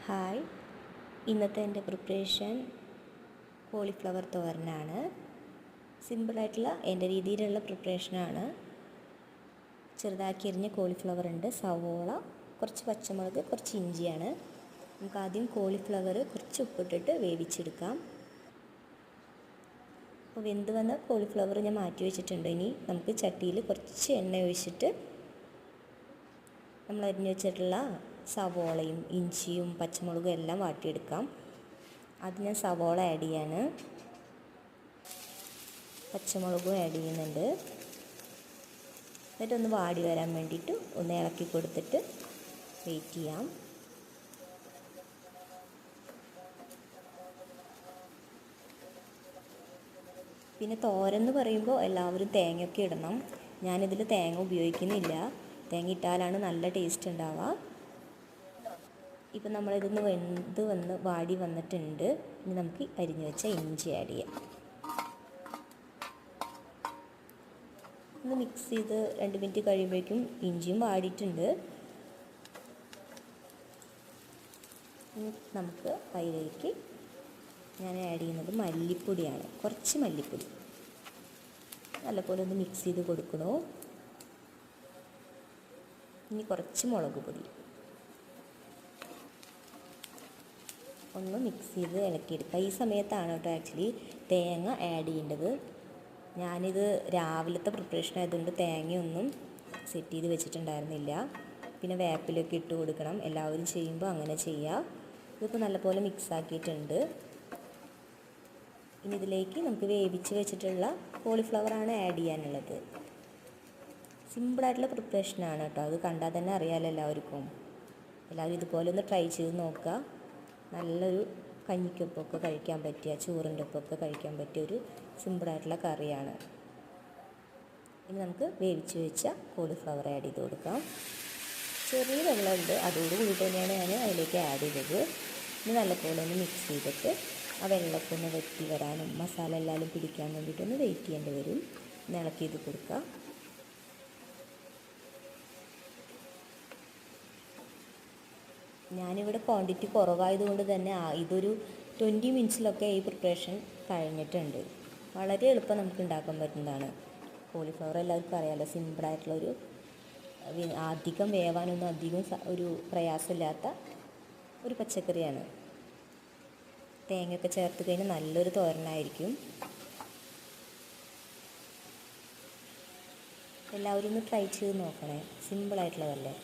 Hi, ഇന്നത്തെ എൻ്റെ preparation cauliflower തോരനാണ്. സിമ്പിളായിട്ടുള്ള എൻ്റെ രീതിയിലുള്ള പ്രിപ്പറേഷനാണ്. ചെറുതാക്കി എരിഞ്ഞ കോളിഫ്ലവർ ഉണ്ട്, സവോള, കുറച്ച് പച്ചമുളക്, കുറച്ച് ഇഞ്ചിയാണ്. നമുക്ക് ആദ്യം കോളിഫ്ലവർ കുറച്ച് ഉപ്പിട്ടിട്ട് വേവിച്ചെടുക്കാം. അപ്പോൾ വെന്ത് വന്ന കോളിഫ്ലവർ ഞാൻ മാറ്റി വെച്ചിട്ടുണ്ട്. ഇനി നമുക്ക് ചട്ടിയിൽ കുറച്ച് എണ്ണ ഒഴിച്ചിട്ട് നമ്മൾ അരിഞ്ഞു വെച്ചിട്ടുള്ള സവോളയും ഇഞ്ചിയും പച്ചമുളകും എല്ലാം വാട്ടിയെടുക്കാം. അത് ഞാൻ സവോള ആഡ് ചെയ്യാണ്, പച്ചമുളകും ആഡ് ചെയ്യുന്നുണ്ട്. എന്നിട്ടൊന്ന് വാടി വരാൻ വേണ്ടിയിട്ട് ഒന്ന് ഇളക്കി കൊടുത്തിട്ട് വെയിറ്റ് ചെയ്യാം. പിന്നെ തോരൻ എന്ന് പറയുമ്പോൾ എല്ലാവരും തേങ്ങയൊക്കെ ഇടണം. ഞാനിതിൽ തേങ്ങ ഉപയോഗിക്കുന്നില്ല. തേങ്ങ ഇട്ടാലാണ് നല്ല ടേസ്റ്റ് ഉണ്ടാവുക. ഇപ്പം നമ്മളിതൊന്ന് വെന്ത് വന്ന് വാടി വന്നിട്ടുണ്ട്. ഇനി നമുക്ക് അരിഞ്ഞു വെച്ച ഇഞ്ചി ആഡ് ചെയ്യാം. ഒന്ന് മിക്സ് ചെയ്ത് 2 മിനിറ്റ് കഴിയുമ്പോഴേക്കും ഇഞ്ചിയും വാടിയിട്ടുണ്ട്. നമുക്ക് അതിലേക്ക് ഞാൻ ആഡ് ചെയ്യുന്നത് മല്ലിപ്പൊടിയാണ്, കുറച്ച് മല്ലിപ്പൊടി. നല്ലപോലെ ഒന്ന് മിക്സ് ചെയ്ത് കൊടുക്കണോ. ഇനി കുറച്ച് മുളക് പൊടി ഒന്ന് മിക്സ് ചെയ്ത് ഇളക്കിയെടുക്കുക. ഈ സമയത്താണ് കേട്ടോ ആക്ച്വലി തേങ്ങ ആഡ് ചെയ്യേണ്ടത്. ഞാനിത് രാവിലത്തെ പ്രിപ്പറേഷൻ ആയതുകൊണ്ട് തേങ്ങയൊന്നും സെറ്റ് ചെയ്ത് വെച്ചിട്ടുണ്ടായിരുന്നില്ല. പിന്നെ വേപ്പിലൊക്കെ ഇട്ട് കൊടുക്കണം, എല്ലാവരും ചെയ്യുമ്പോൾ അങ്ങനെ ചെയ്യുക. ഇതിപ്പോൾ നല്ലപോലെ മിക്സ് ആക്കിയിട്ടുണ്ട്. ഇനി ഇതിലേക്ക് നമുക്ക് വേവിച്ച് വെച്ചിട്ടുള്ള കോളിഫ്ലവറാണ് ആഡ് ചെയ്യാനുള്ളത്. സിമ്പിളായിട്ടുള്ള പ്രിപ്പറേഷനാണ് കേട്ടോ. അത് കണ്ടാൽ തന്നെ അറിയാമല്ലോ എല്ലാവർക്കും. എല്ലാവരും ഇതുപോലെ ഒന്ന് ട്രൈ ചെയ്ത് നോക്കുക. നല്ലൊരു കഞ്ഞിക്കൊപ്പമൊക്കെ കഴിക്കാൻ പറ്റിയ, ചോറിൻ്റെ ഒപ്പമൊക്കെ കഴിക്കാൻ പറ്റിയ ഒരു സിമ്പിളായിട്ടുള്ള കറിയാണ്. ഇനി നമുക്ക് വേവിച്ച് വെച്ച കോളിഫ്ലവർ ആഡ് ചെയ്ത് കൊടുക്കാം. ചെറിയ വെള്ളമുണ്ട്, അതോടുകൂടി തന്നെയാണ് ഞാൻ അതിലേക്ക് ആഡ് ചെയ്തത്. ഇനി നല്ലപോലെ ഒന്ന് മിക്സ് ചെയ്തിട്ട് ആ വെള്ളമൊക്കെ ഒന്ന് വറ്റി വരാനും മസാല എല്ലാവരും പിടിക്കാൻ വേണ്ടിയിട്ടൊന്ന് വെയിറ്റ് ചെയ്യേണ്ടി വരും. ഇളക്കി ചെയ്ത് കൊടുക്കുക. ഞാനിവിടെ ക്വാണ്ടിറ്റി കുറവായതുകൊണ്ട് തന്നെ ഇതൊരു 20 മിനിറ്റ്സിലൊക്കെ ഈ പ്രിപ്പറേഷൻ കഴിഞ്ഞിട്ടുണ്ട്. വളരെ എളുപ്പം നമുക്ക് ഉണ്ടാക്കാൻ പറ്റുന്നതാണ്. കോളിഫ്ലവർ എല്ലാവർക്കും അറിയാമല്ലോ, സിമ്പിളായിട്ടുള്ളൊരു, അധികം വേവാനൊന്നും അധികം ഒരു പ്രയാസമില്ലാത്ത ഒരു പച്ചക്കറിയാണ്. തേങ്ങയൊക്കെ ചേർത്ത് കഴിഞ്ഞാൽ നല്ലൊരു തോരനായിരിക്കും. എല്ലാവരും ഒന്ന് ട്രൈ ചെയ്ത് നോക്കണേ, സിമ്പിളായിട്ടുള്ളതല്ലേ.